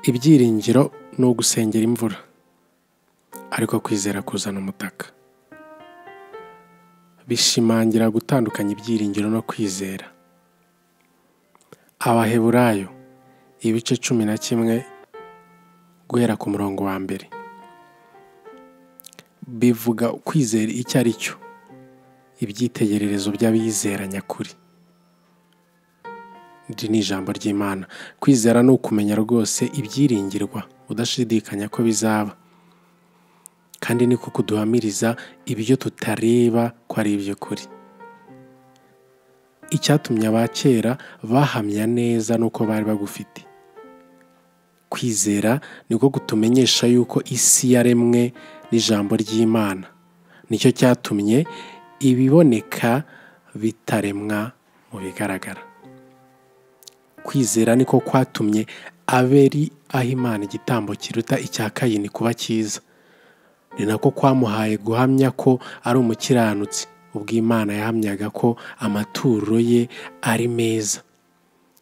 Ibyiringiro ni ugusengera imvura, ariko kwizera kuzana umutaka. Bishimangira gutandukanya ibyiringiro no kwizera. Abaheburayo ibice 11 guhera ku murongo wa mbere bivuga kwizera icyo ari cyo, ibyitegererezo by'abizera nyakuri. Iri ni ijambo ry'Imana. Kwizera ni ukumenya rwose ibyiringirwa udashidikanya ko bizaba, kandi niko kuduhamiriza ibyo tutareba ko ari iby'ukuri. Icyatumye abakera bahamya neza nuko bari bagufite. Kwizera niko kutumenyesha yuko isi yaremwe n'ijambo ry'Imana. Nicyo cyatumye ibiboneka bitaremwa mu bigaragara. Kwizera niko kwatumye Abeli aha Imana igitambo kiruta icya Kayini kuba cyiza. Ni nako kwamuhaye guhamya ko ari umukiranutsi, ubwo Imana yahamyaga ko amaturo ye ari meza.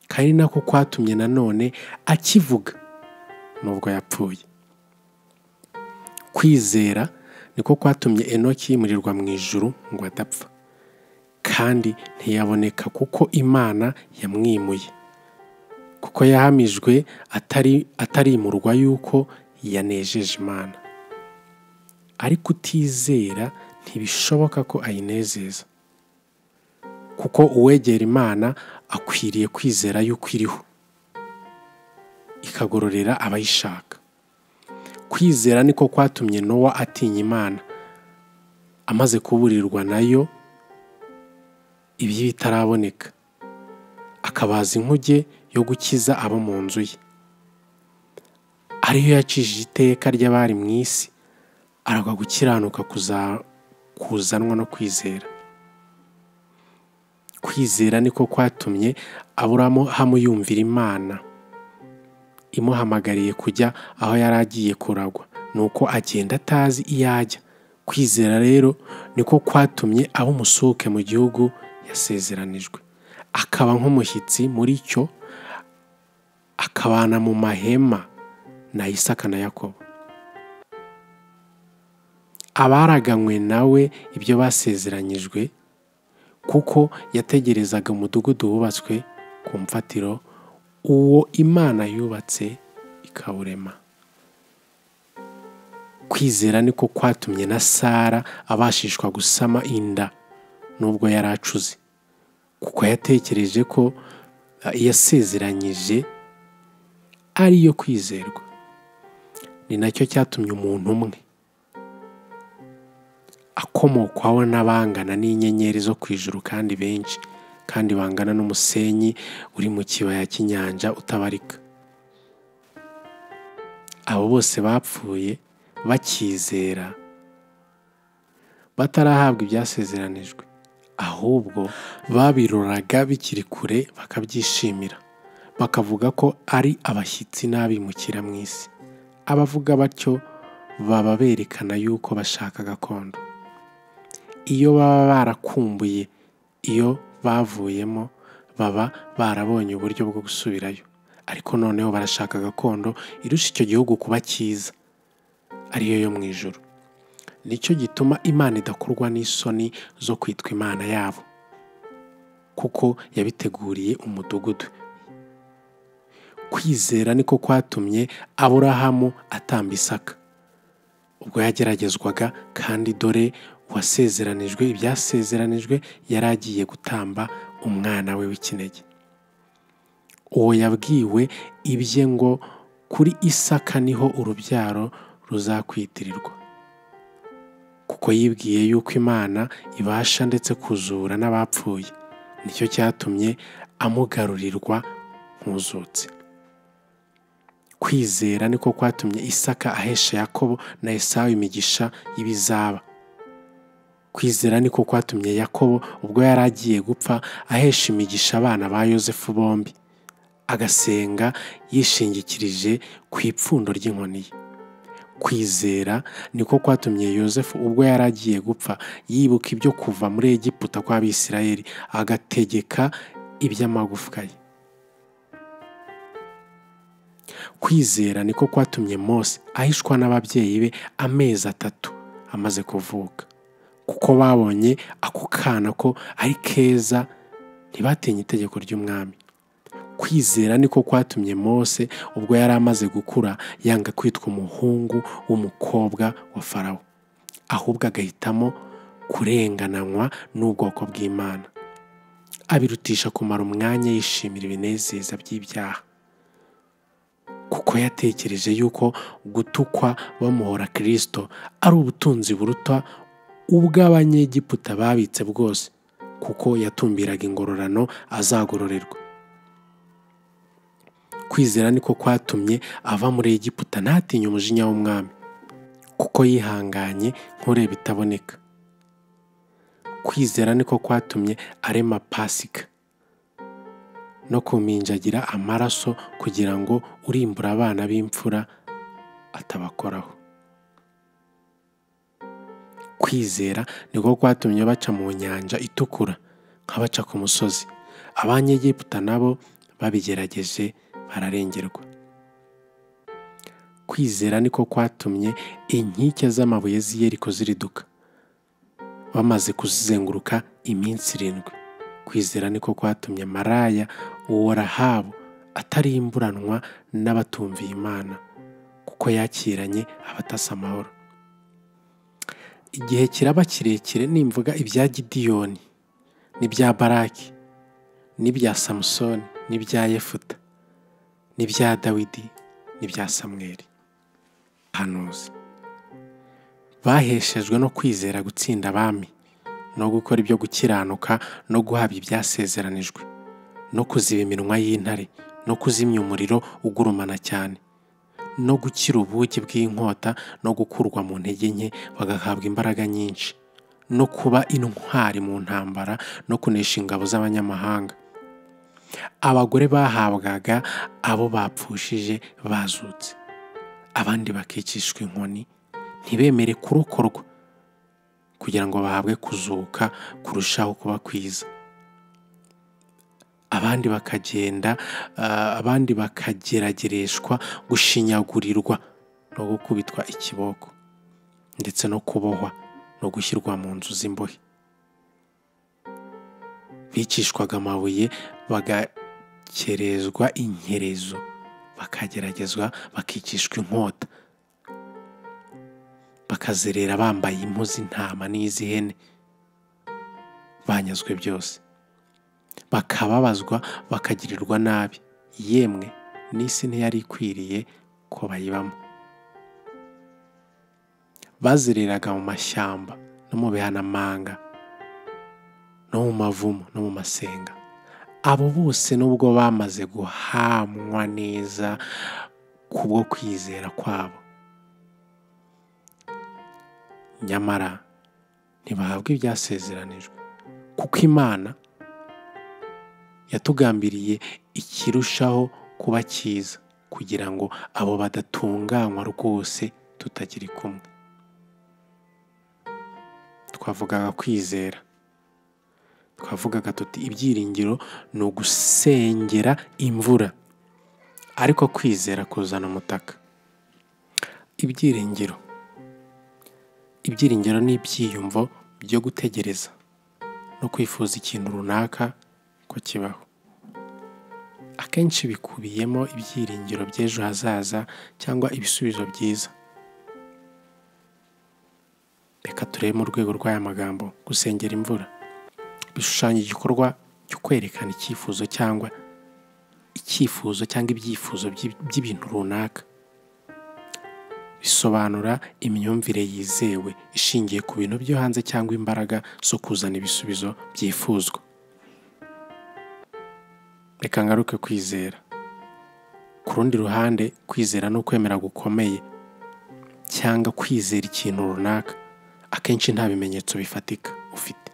Kandi nako kwatumye nanone akivuga nubwo yapfuye. Kwizera niko kwatumye Enoki yimurirwa mu ijuru ngo adapfa, kandi ntiyaboneka kuko Imana yamwimuye, kuko yahamijwe atarimurwa yuko yanejeje Imana. Ariko utizera ntibishoboka ko ayinezeza, kuko uwegera Imana akwiriye kwizera yuko iriho, ikagororera abayishaka. Kwizera niko kwatumye Nowa atinya Imana, amaze kuburirwa nayo ibyo bitaraboneka, akabaza inkuge yo gukiza abo mu nzu ye. Ariyo yacishije iteka ry'abari mu isi, aragwa gukiranuka kuzanwa no kwizera. Kwizera niko kwatumye Aburahamu yumvira Imana imuhamagariye kujya aho yari agiye kuragwa, nuko agenda atazi iyo ajya. Kwizera rero niko kwatumye aba umusuke mu gihugu yasezeranijwe, akaba nk'umushyitsi muri cyo, akabana mu mahema na Isaka na Yakobo. Abaraganywe nawe ibyo basezeranyijwe, kuko yategerezaga umudugudu wubatswe ku mfatiro, uwo Imana yubatse ikawurema. Kwizera niko kwatumye na Sara abashishwa gusama inda nubwo yari acuze, kuko yatekereje ko yasezeranyije ariyo kwizerwa. Ni nacyo cyatumye umuntu umwe akomokwaho n'abangana n'inyenyeri zo ku ijuru, kandi benshi, kandi bangana n'umusenyi uri mu kibaya cy'inyanja utabarika. Abo bose bapfuye bakizera, batarahabwa ibyasezeranijwe, ahubwo babiroraga bikiri kure bakabyishimira, bakavuga ko ari abashyitsi n'abimukira mu isi. Abavuga batyo baba berekana yuko bashaka gakondo. Iyo baba barakumbuye iyo bavuyemo, baba barabonye uburyo bwo gusubirayo, ariko noneho barashaka gakondo irusha icyo gihugu kuba cyiza, ariyo yo mu ijuru. Nicyo gituma Imana idakorwa n'isoni zo kwitwa Imana yabo, kuko yabiteguriye umudugudu. Kwizera niko kwatumye Aburahamu atamba Isaka ubwo yageragezwaga, kandi dore uwasezeranijwe ibyasezeranijwe yari agiye gutamba umwana we w'ikinege. Uwo yabwiwe ibye ngo kuri Isaka niho urubyaro ruzakwitirirwa, kuko yibwiye yuko Imana ibasha ndetse kuzura n'abapfuye. Nicyo cyatumye amugarurirwa nk'uzutse. Kwizera niko kwatumye Isaka ahesha Yakobo na Esawu imigisha y'ibizaba. Kwizera niko kwatumye Yakobo ubwo yari agiye gupfa ahesha imigisha abana ba Yosefu bombi, agasenga yishingikirije ku ipfundo ry'inkoni ye. Kwizera niko kwatumye Yosefu ubwo yari agiye gupfa yibuka ibyo kuva muri Egiputa kw'Abisirayeli, agategeka iby'amagufwa ye. Kwizera niko kwatumye Mose ahishwa n'ababyeyi be amezi 3 amaze kuvuka, kuko babonye ako kana ko ari keza ntibatinye itegeko ry'umwami. Kwizera niko kwatumye Mose ubwo yari amaze gukura yanga kwitwa umuhungu w'umukobwa wa Farawo, ahubwo agahitamo kurengananywa n'ubwoko bw'Imana, abirutisha kumara umwanya yishimira ibinezeza by'ibyaha, kuko yatekereje yuko gutukwa bamuhora Kristo ari ubutunzi buruta ubw'Abanyegiputa babitse bwose, kuko yatumbiraga ingororano azagororerwa. Kwizera niko kwatumye ava muri Egiputa ntatinye umujinya w'umwami, kuko yihanganye nk'ureba itaboneka. Kwizera niko kwatumye arema Pasika no kuminjagira amaraso kugira ngo urimbura abana b'imfura atabakoraho. Kwizera niko kwatumye baca mu nyanja itukura nk'abaca ku musozi. Abanyegiputa nabo babigerageje bararengerwa. Kwizera niko kwatumye inkike z'amabuye z'i Yeriko ziriduka bamaze kuzizenguruka iminsi 7. Kwizera niko kwatumye maraya uwo Rahabu atarimburanwa n'abatumviye Imana, kuko yakiranye abatasi amahoro. Igihe kiraba kirekire nimvuga ibya Gidiyoni n'ibya Baraki n'ibya Samusoni n'ibya Yefuta n'ibya Dawidi n'ibya Samweli. Abahanuzi baheshejwe no kwizera gutsinda abami no gukora ibyo gukiranuka no guhabwa ibyasezeranijwe no kuziba iminwa y'intare no kuzimya umuriro ugurumana cyane no gukira ubugi bw'inkota no gukurwa mu ntege nke bagahabwa imbaraga nyinshi no kuba intwari mu ntambara no kunesha ingabo z'abanyamahanga. Abagore bahabwaga abo bapfushije bazutse, abandi bakicishwa inkoni ntibemere kurokorwa kugira ngo bahabwe kuzuka kurushaho kuba kwiza. Abandi bakageragereshwa gushinyagurirwa no gukubitwa ikiboko, ndetse no kubohwa no gushyirwa mu nzu z'imbohe. Bicishwaga amabuye, bagakerezwa inkerezo, bakageragezwa, bakicishwa inkota, bakazerera bambaye impu z'intama n'iz'ihene, banyazwe byose, bakababazwa, bakagirirwa nabi, yemwe n'isi ntiyari ikwiriye ko bayibamo. Bazereraga mu mashyamba no mu bihanamanga no mu mavumo no mu masenga. Abo bose nubwo bamaze guhamwa neza kubwo kwizera kwabo, nyamara ntibahabwa ibyasezeranijwe, kuko Imana yatugambiriye ikirushaho kuba cyiza, kugira ngo abo badatunganywa rwose tutakiri kumwe. Twavugaga kwizera, twavugaga tuti ibyiringiro ni ugusengera imvura, ariko kwizera kuzana umutaka. Ibyiringiro ni ibyiyumvo byo gutegereza no kwifuza ikintu runaka ko kibaho. Akenshi bikubiyemo ibyiringiro by'ejo hazaza cyangwa ibisubizo byiza. Reka turebe mu rwego rw'aya magambo. Gusengera imvura bishushanya igikorwa cyo kwerekana icyifuzo cyangwa ibyifuzo by'ibintu runaka. Bisobanura imyumvire yizewe ishingiye ku bintu byo hanze cyangwa imbaraga zo kuzana ibisubizo byifuzwa. Reka ngaruke kwizera. Ku rundi ruhande, kwizera no kwemera gukomeye cyangwa kwizera ikintu runaka akenshi nta bimenyetso bifatika ufite.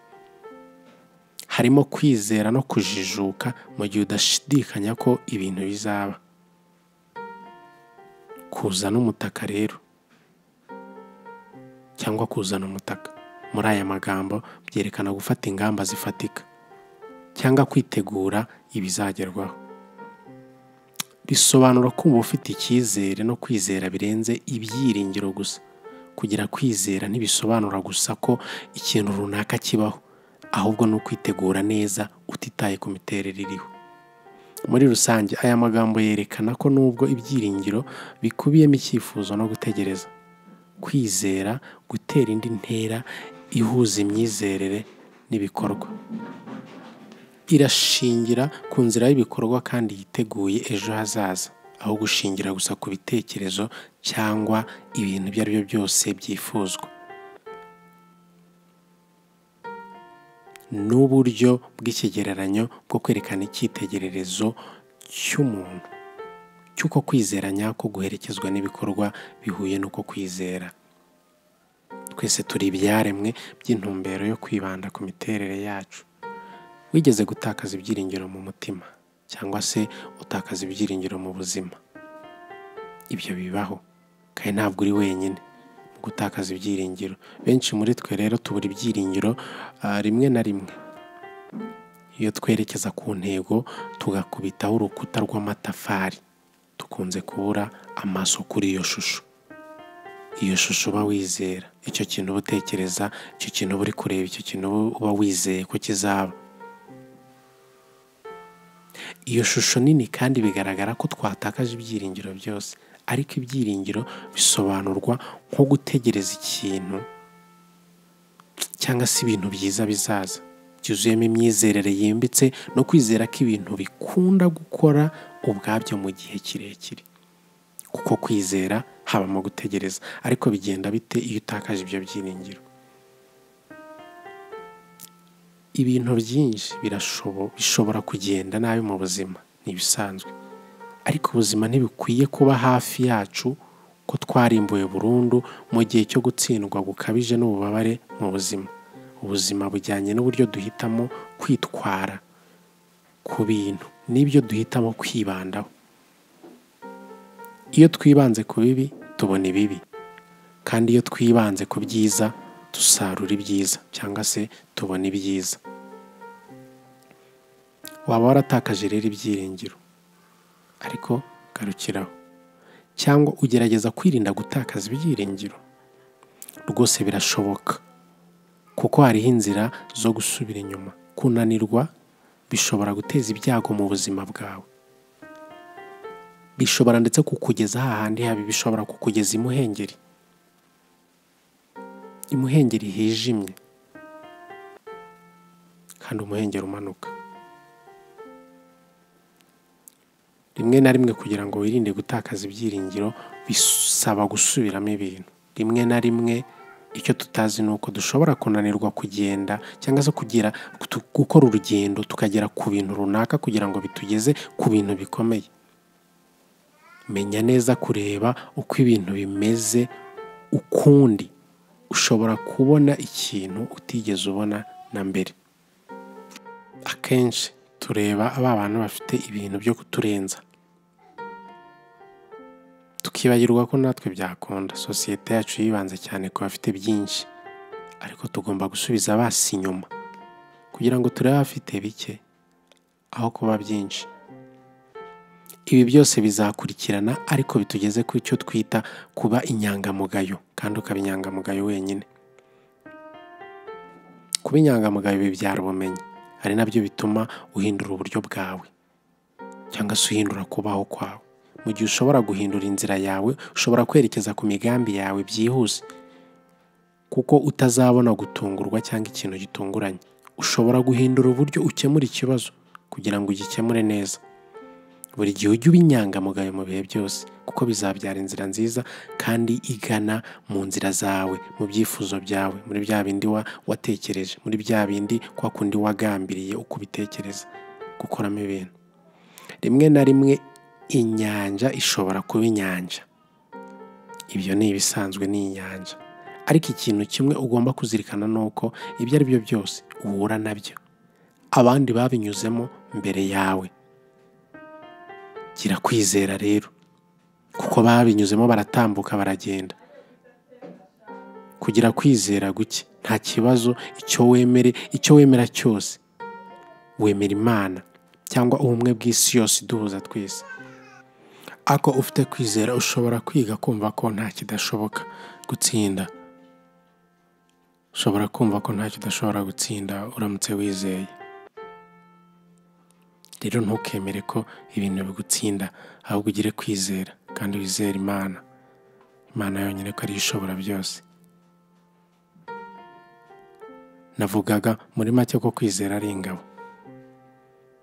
Harimo kwizera no kujijuka mu gihe udashidikanya ko ibintu bizaba. Kuzana umutaka rero, cyangwa kuzana umutaka muri aya magambo byerekana gufata ingamba zifatika cyangwa kwitegura ibizagerwaho. bisobanura kumva ufite icyizere no kwizera birenze ibyiringiro gusa. Kugira kwizera ntibisobanura gusa ko ikintu runaka kibaho, ahubwo ni ukwitegura neza utitaye ku miterere iriho. Muri rusange aya magambo yerekana ko nubwo ibyiringiro bikubiyemo icyifuzo no gutegereza, kwizera gutera indi ntera ihuza imyizerere n'ibikorwa. Irashingira ku nzira y'ibikorwa kandi yiteguye ejo hazaza, aho gushingira gusa ku bitekerezo cyangwa ibintu ibyo ari byo byose byifuzwa. N'uburyo bw'ikigereranyo bwo kwerekana icyitegererezo cy'umuntu cy'uko kwizera nyako guherekezwa n'ibikorwa bihuye n'uko kwizera. Twese turi ibyaremwe by'intumbero yo kwibanda ku miterere yacu. Wigeze gutakaza ibyiringiro mu mutima cyangwa se utakaza ibyiringiro mu buzima? Ibyo bibaho kandi ntabwo uri wenyine mu gutakaza ibyiringiro. Benshi muri twe rero tubura ibyiringiro rimwe na rimwe. Iyo twerekeza ku ntego tugakubitaho urukuta rw'amatafari, dukunze kubura amaso kuri iyo shusho. Iyo shusho uba wizera, icyo kintu uba utekereza, icyo kintu uba uri kureba, icyo kintu uba wizeye ko kizaba. Iyo shusho nini kandi bigaragara ko twatakaje ibyiringiro byose, ariko ibyiringiro bisobanurwa nko gutegereza ikintu cyangwa se ibintu byiza bizaza, byuzuyemo imyizerere yimbitse no kwizera ko ibintu bikunda gukora ubwabyo mu gihe kirekire. Kuko kwizera habamo gutegereza, ariko bigenda bite iyo utakaje ibyo byiringiro? Ibintu byinshi bishobora kugenda nabi mu buzima, ni ibisanzwe, ariko ubuzima ntibikwiye kuba hafi yacu ko twarimbuwe burundu mu gihe cyo gutsindwa gukabije n'ububabare mu buzima. Ubuzima bujyanye n'uburyo duhitamo kwitwara ku bintu n'ibyo duhitamo kwibandaho. Iyo twibanze ku bibi tubona ibibi, kandi iyo twibanze ku byiza dusarura ibyiza cyangwa se tubona ibyiza. Waba waratakaje rero ibyiringiro, ariko garukiraho. Cyangwa ugerageza kwirinda gutakaza ibyiringiro? Rwose birashoboka, kuko hariho inzira zo gusubira inyuma. Kunanirwa bishobora guteza ibyago mu buzima bwawe, bishobora ndetse kukugeza hahandi habi, bishobora kukugeza imuhengeri hijimye, kandi umuhengeri umanuka. Rimwe na rimwe kugira ngo wirinde gutakaza ibyiringiro bisaba gusubiramo ibintu. Rimwe na rimwe icyo tutazi ni uko dushobora kunanirwa kugenda cyangwa se gukora urugendo tukagera ku bintu runaka kugira ngo bitugeze ku bintu bikomeye. Menya neza kureba uko ibintu bimeze ukundi. Ushobora kubona ikintu utigeze ubona na mbere. Akenshi tureba aba bantu bafite ibintu byo kuturenza, tukibagirwa ko natwe byakunda. Sosiyete yacu yibanze cyane ku bafite byinshi, ariko tugomba gusubiza basi inyuma kugira ngo turebe abafite bike aho kuba byinshi. Ibi byose bizakurikirana, ariko bitugeze ku icyo twita kuba inyangamugayo, kandi ukaba inyangamugayo wenyine. Kuba inyangamugayo bibyara ubumenyi, ari nabyo bituma uhindura uburyo bwawe cyangwa se uhindura kubaho kwawe. Mu gihe ushobora guhindura inzira yawe, ushobora kwerekeza ku migambi yawe byihuse, kuko utazabona gutungurwa cyangwa ikintu gitunguranye. Ushobora guhindura uburyo ukemura ikibazo kugira ngo ugikemure neza. Buri gihe ujye uba inyangamugayo mu bihe byose, kuko bizabyara inzira nziza kandi igana mu nzira zawe, mu byifuzo byawe, muri bya bindi watekereje, muri bya bindi kwa kundi wagambiriye uko ubitekereza gukoramo ibintu. Rimwe na rimwe inyanja ishobora kuba inyanja, ibyo ni ibisanzwe, ni inyanja. Ariko ikintu kimwe ugomba kuzirikana ni uko ibyo ari byo byose uhura nabyo, abandi babinyuzemo mbere yawe. Gira kwizera rero, kuko babinyuzemo baratambuka baragenda. Kugira kwizera guke nta kibazo. Icyo wemera cyose, wemera Imana cyangwa ubumwe bw'isi yose iduhuza twese. ako ufite kwizera ushobora kwiga kumva ko nta kidashoboka gutsinda. Ushobora kumva ko nta kidashobora gutsinda uramutse wizeye. Rero ntukemere ko ibintu bigutsinda, ahubwo ugire kwizera kandi wizere Imana. Imana yonyine ko ariyo ishobora byose. Navugaga muri make ko kwizera ari ingabo,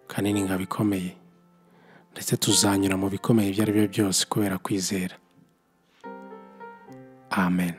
kandi ni ingabo ikomeye, ndetse tuzanyura mu bikomeye ibyo ari byo byose kubera kwizera. Amen.